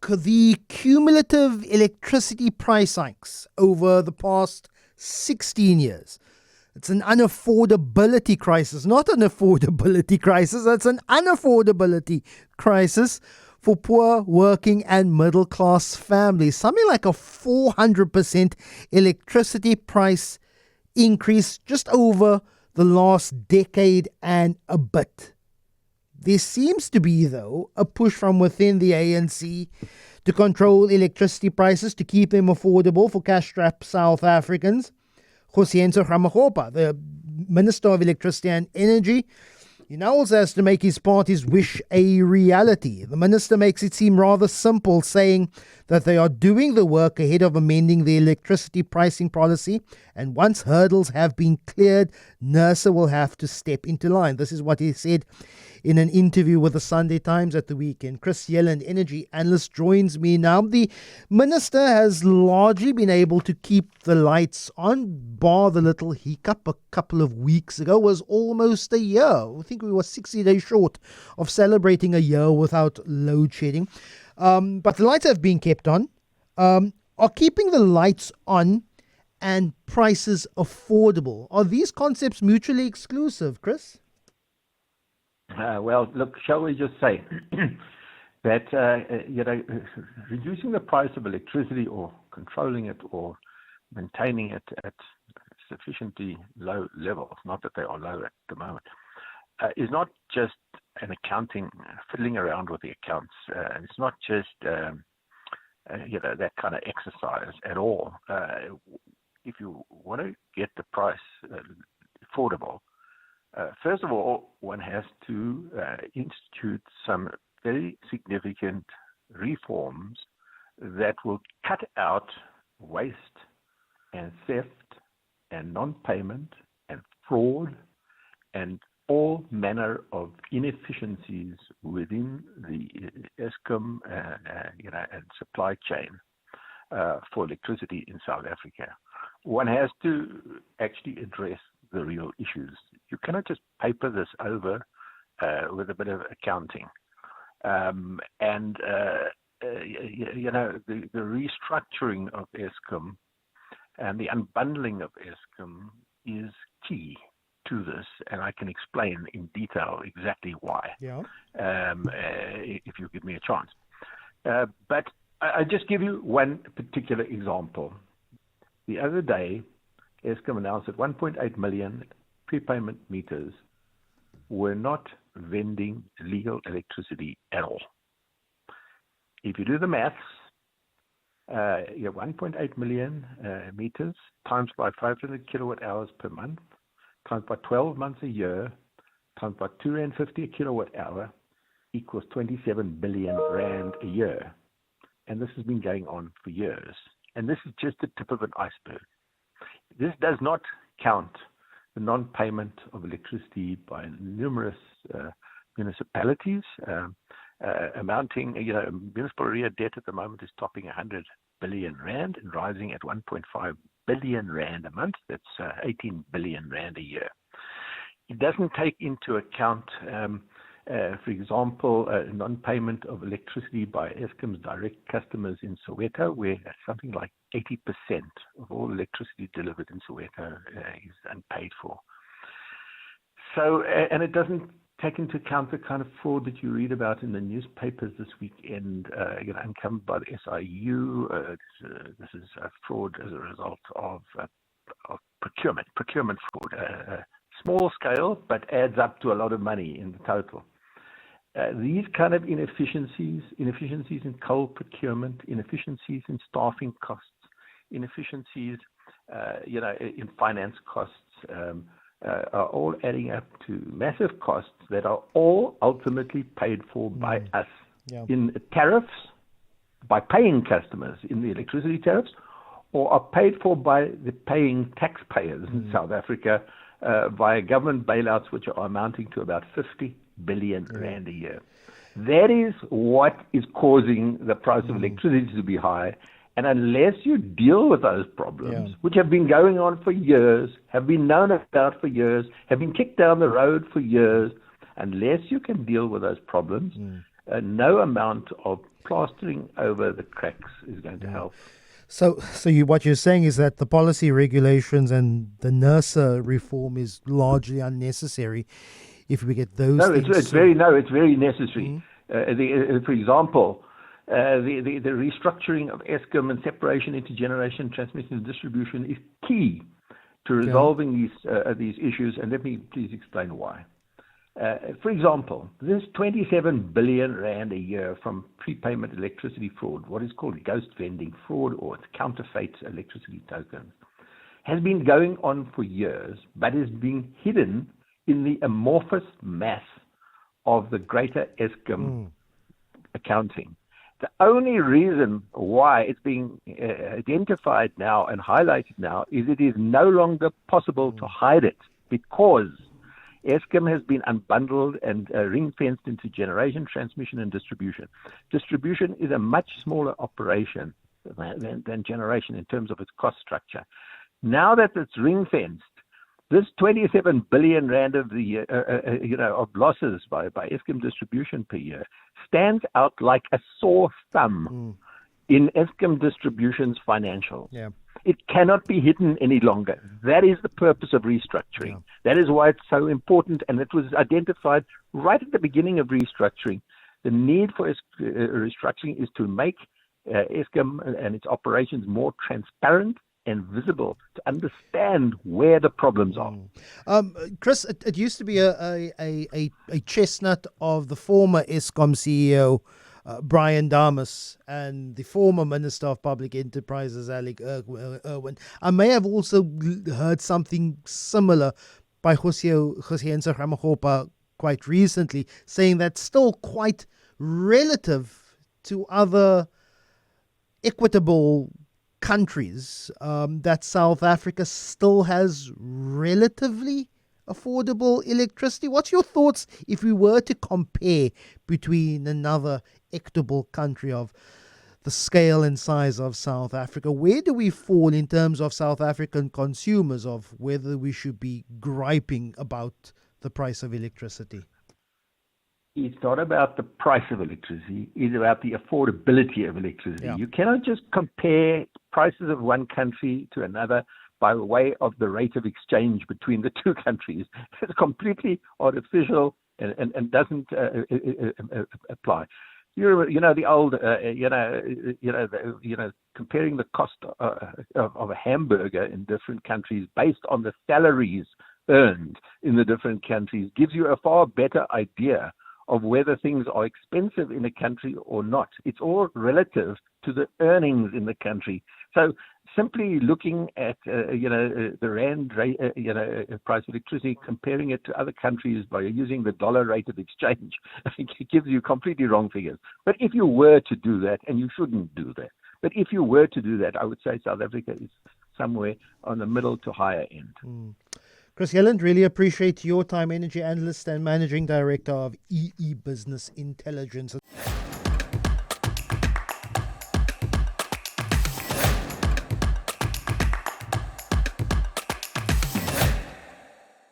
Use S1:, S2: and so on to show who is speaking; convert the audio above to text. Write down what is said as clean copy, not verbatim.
S1: look, the cumulative electricity price hikes over the past 16 years. It's an unaffordability crisis, not an affordability crisis. It's an unaffordability crisis for poor, working and middle class families. Something like a 400% electricity price increase just over the last decade and a bit. There seems to be, though, a push from within the ANC to control electricity prices to keep them affordable for cash-strapped South Africans. Khosienzo Ramagopa, the Minister of Electricity and Energy, he now also has to make his party's wish a reality. The minister makes it seem rather simple, saying that they are doing the work ahead of amending the electricity pricing policy, and once hurdles have been cleared, NERSA will have to step into line. This is what he said in an interview with the Sunday Times at the weekend. Chris Yelland, energy analyst, joins me now. The minister has largely been able to keep the lights on, bar the little hiccup a couple of weeks ago. Was almost a year. I think we were 60 days short of celebrating a year without load shedding. But the lights have been kept on. Are keeping the lights on and prices affordable, are these concepts mutually exclusive, Chris?
S2: Well, look, shall we just say that reducing the price of electricity or controlling it or maintaining it at sufficiently low levels, not that they are low at the moment, is not just an accounting, fiddling around with the accounts. It's not just that kind of exercise at all. If you want to get the price affordable, first of all, one has to institute some very significant reforms that will cut out waste and theft and non-payment and fraud and all manner of inefficiencies within the Eskom and supply chain for electricity in South Africa. One has to actually address the real issues. You cannot just paper this over with a bit of accounting. The restructuring of Eskom and the unbundling of Eskom is key to this, and I can explain in detail exactly why, if you give me a chance. But I just give you one particular example. The other day, Eskom announced that 1.8 million prepayment meters were not vending legal electricity at all. If you do the maths, you have 1.8 million meters times by 500 kilowatt hours per month, times by 12 months a year, times by 250 a kilowatt hour, equals 27 billion rand a year. And this has been going on for years. And this is just the tip of an iceberg. This does not count the non-payment of electricity by numerous municipalities, amounting, municipal area debt at the moment is topping 100 billion rand and rising at 1.5 billion rand a month. That's 18 billion rand a year. It doesn't take into account, for example, non-payment of electricity by Eskom's direct customers in Soweto, where something like 80% of all electricity delivered in Soweto is unpaid for. So, and it doesn't take into account the kind of fraud that you read about in the newspapers this weekend, uncovered by the SIU. This is a fraud as a result of procurement fraud. Small scale, but adds up to a lot of money in the total. These kind of inefficiencies in coal procurement, inefficiencies in staffing costs, inefficiencies, in finance costs, are all adding up to massive costs that are all ultimately paid for by us in tariffs, by paying customers in the electricity tariffs, or are paid for by the paying taxpayers in South Africa via government bailouts, which are amounting to about 50 billion rand a year. That is what is causing the price of electricity to be high. And unless you deal with those problems, which have been going on for years, have been known about for years, have been kicked down the road for years, unless you can deal with those problems, no amount of plastering over the cracks is going to help.
S1: So what you're saying is that the policy regulations and the NERSA reform is largely unnecessary if we get those things.
S2: It's very necessary. For example, the restructuring of Eskom and separation into generation, transmission, and distribution is key to resolving these issues. And let me please explain why. For example, this 27 billion rand a year from prepayment electricity fraud, what is called ghost vending fraud or counterfeit electricity tokens, has been going on for years, but is being hidden in the amorphous mass of the greater Eskom accounting. The only reason why it's being identified now and highlighted now is it is no longer possible to hide it because Eskom has been unbundled and ring-fenced into generation, transmission, and distribution. Distribution is a much smaller operation than generation in terms of its cost structure. Now that it's ring-fenced, this 27 billion rand of the year, of losses by Eskom distribution per year stands out like a sore thumb in Eskom distribution's financials.
S1: Yeah.
S2: It cannot be hidden any longer. That is the purpose of restructuring. Yeah. That is why it's so important, and it was identified right at the beginning of restructuring. The need for restructuring is to make Eskom and its operations more transparent and visible, to understand where the problems are.
S1: Chris, it used to be a chestnut of the former Eskom CEO, Brian Damas, and the former Minister of Public Enterprises, Alec Irwin. I may have also heard something similar by Josiense Ramagopa quite recently, saying that's still quite relative to other equitable countries, that South Africa still has relatively affordable electricity. What's your thoughts if we were to compare between another equitable country of the scale and size of South Africa? Where do we fall in terms of South African consumers, of whether we should be griping about the price of electricity?
S2: It's not about the price of electricity, it's about the affordability of electricity. Yeah. You cannot just compare prices of one country to another by way of the rate of exchange between the two countries. It's completely artificial and doesn't apply. The old, comparing the cost of a hamburger in different countries based on the salaries earned in the different countries gives you a far better idea of whether things are expensive in a country or not. It's all relative to the earnings in the country. So simply looking at the rand rate, price of electricity, comparing it to other countries by using the dollar rate of exchange, I think it gives you completely wrong figures. But if you were to do that, and you shouldn't do that, but if you were to do that, I would say South Africa is somewhere on the middle to higher end.
S1: Chris Yelland, really appreciate your time, energy analyst and managing director of EE Business Intelligence.